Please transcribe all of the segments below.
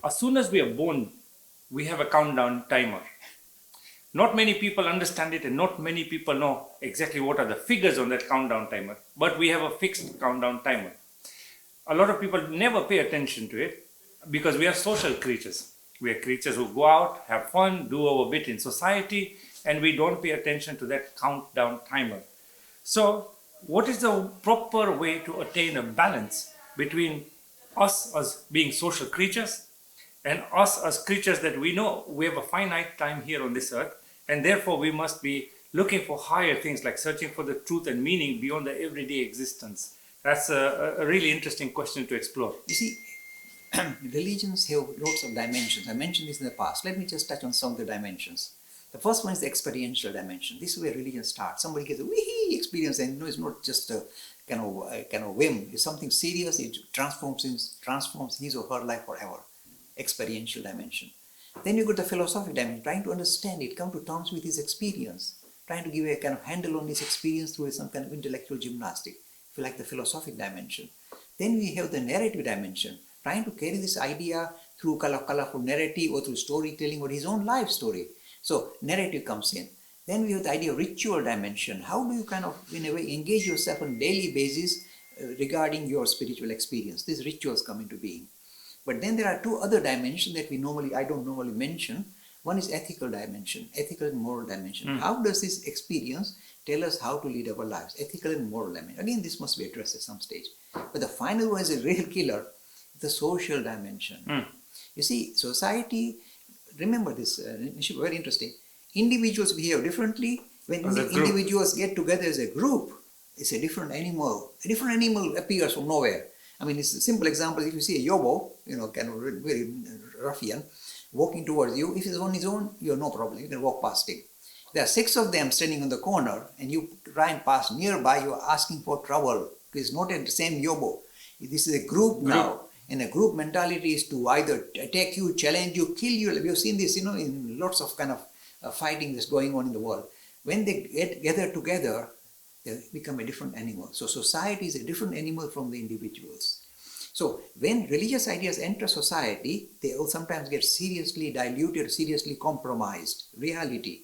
as soon as we are born, we have a countdown timer. Not many people understand it, and not many people know exactly what are the figures on that countdown timer, but we have a fixed countdown timer. A lot of people never pay attention to it because we are social creatures. We are creatures who go out, have fun, do our bit in society, and we don't pay attention to that countdown timer. So, what is the proper way to attain a balance between us as being social creatures and us as creatures that we know we have a finite time here on this earth, and therefore we must be looking for higher things like searching for the truth and meaning beyond the everyday existence? That's a really interesting question to explore. You see, religions have lots of dimensions. I mentioned this in the past. Let me just touch on some of the dimensions. The first one is the experiential dimension. This is where religion starts. Somebody gets a wee experience, and it's not just a kind of whim. It's something serious. It transforms his or her life forever. Experiential dimension. Then you got the philosophic dimension, trying to understand it, come to terms with his experience, trying to give a kind of handle on his experience through some kind of intellectual gymnastic, if you like, the philosophic dimension. Then we have the narrative dimension, trying to carry this idea through colorful narrative or through storytelling or his own life story. So narrative comes in. Then we have the idea of ritual dimension. How do you kind of, in a way, engage yourself on a daily basis regarding your spiritual experience? These rituals come into being. But then there are two other dimensions that I don't normally mention. One is ethical dimension, ethical and moral dimension. How does this experience tell us how to lead our lives? Ethical and moral dimension. Again, this must be addressed at some stage. But the final one is a real killer, the social dimension. You see, society, remember this, very interesting. Individuals behave differently. When individuals get together as a group, it's a different animal. A different animal appears from nowhere. I mean, it's a simple example. If you see a yobo, kind of very ruffian, walking towards you, if he's on his own, you have no problem. You can walk past him. There are 6 of them standing on the corner, and you try and pass nearby, you are asking for trouble. It's not the same yobo. This is a group now. And a group mentality is to either attack you, challenge you, kill you. We've seen this, in lots of kind of fighting that's going on in the world. When they get gathered together, they become a different animal. So society is a different animal from the individuals. So when religious ideas enter society, they will sometimes get seriously diluted, seriously compromised. Reality.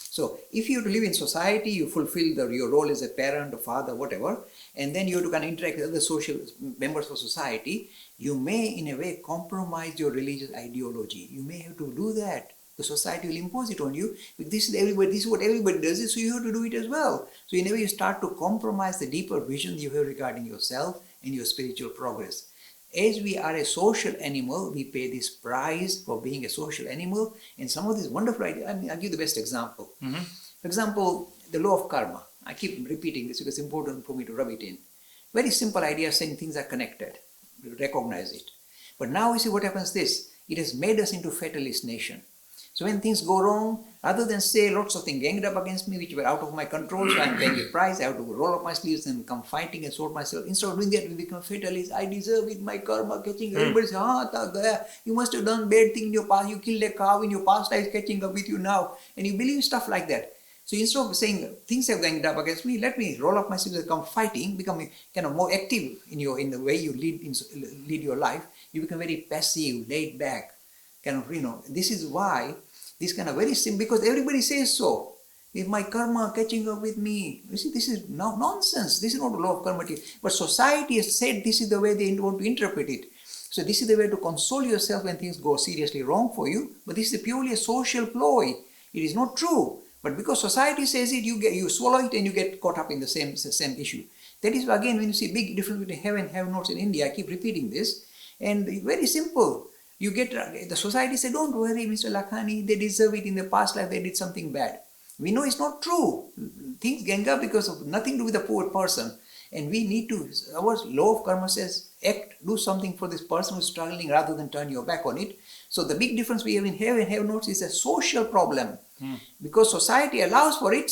So if you live in society, you fulfill your role as a parent, a father, whatever, and then you have to kind of interact with other social members of society, you may in a way compromise your religious ideology. You may have to do that. The society will impose it on you. This is what everybody does, so you have to do it as well. So in a way you start to compromise the deeper vision you have regarding yourself and your spiritual progress. As we are a social animal, we pay this price for being a social animal, and some of these wonderful ideas, I'll give the best example. For example, the law of karma. I keep repeating this because it's important for me to rub it in. Very simple idea saying things are connected. We recognize it. But now you see what happens this. It has made us into fatalist nation. So when things go wrong, rather than say lots of things ganged up against me which were out of my control, so I'm paying a price, I have to roll up my sleeves and come fighting and sort myself. Instead of doing that, we become fatalists. I deserve it, my karma catching. Everybody says, you must have done bad thing in your past, you killed a cow in your past, life catching up with you now. And you believe stuff like that. So instead of saying things have ganged up against me, let me roll up my sleeves and come fighting, become kind of more active in the way you lead your life. You become very passive, laid back. This is why this kind of very simple, because everybody says so. If my karma catching up with me, you see, this is nonsense. This is not the law of karma. But society has said this is the way they want to interpret it. So this is the way to console yourself when things go seriously wrong for you. But this is purely a social ploy. It is not true. But because society says it, you swallow it and you get caught up in the same issue. That is again when you see big difference between have and have nots in India. I keep repeating this. And very simple. You get the society say, don't worry, Mr. Lakhani, they deserve it in the past life, they did something bad. We know it's not true. Things gang up because of nothing to do with the poor person. And we need to, our law of karma says, do something for this person who's struggling rather than turn your back on it. So the big difference we have in have and have nots is a social problem. Because society allows for it,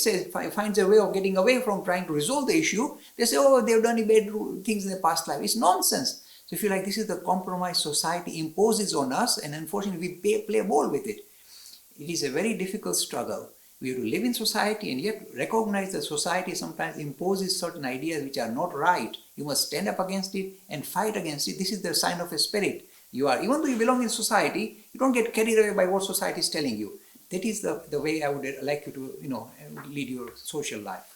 finds a way of getting away from trying to resolve the issue. They say, they've done bad things in the past life. It's nonsense. So if you like, this is the compromise society imposes on us, and unfortunately we play ball with it. It is a very difficult struggle. We have to live in society and yet recognize that society sometimes imposes certain ideas which are not right. You must stand up against it and fight against it. This is the sign of a spirit. You are, even though you belong in society, you don't get carried away by what society is telling you. That is the way I would like you to, lead your social life.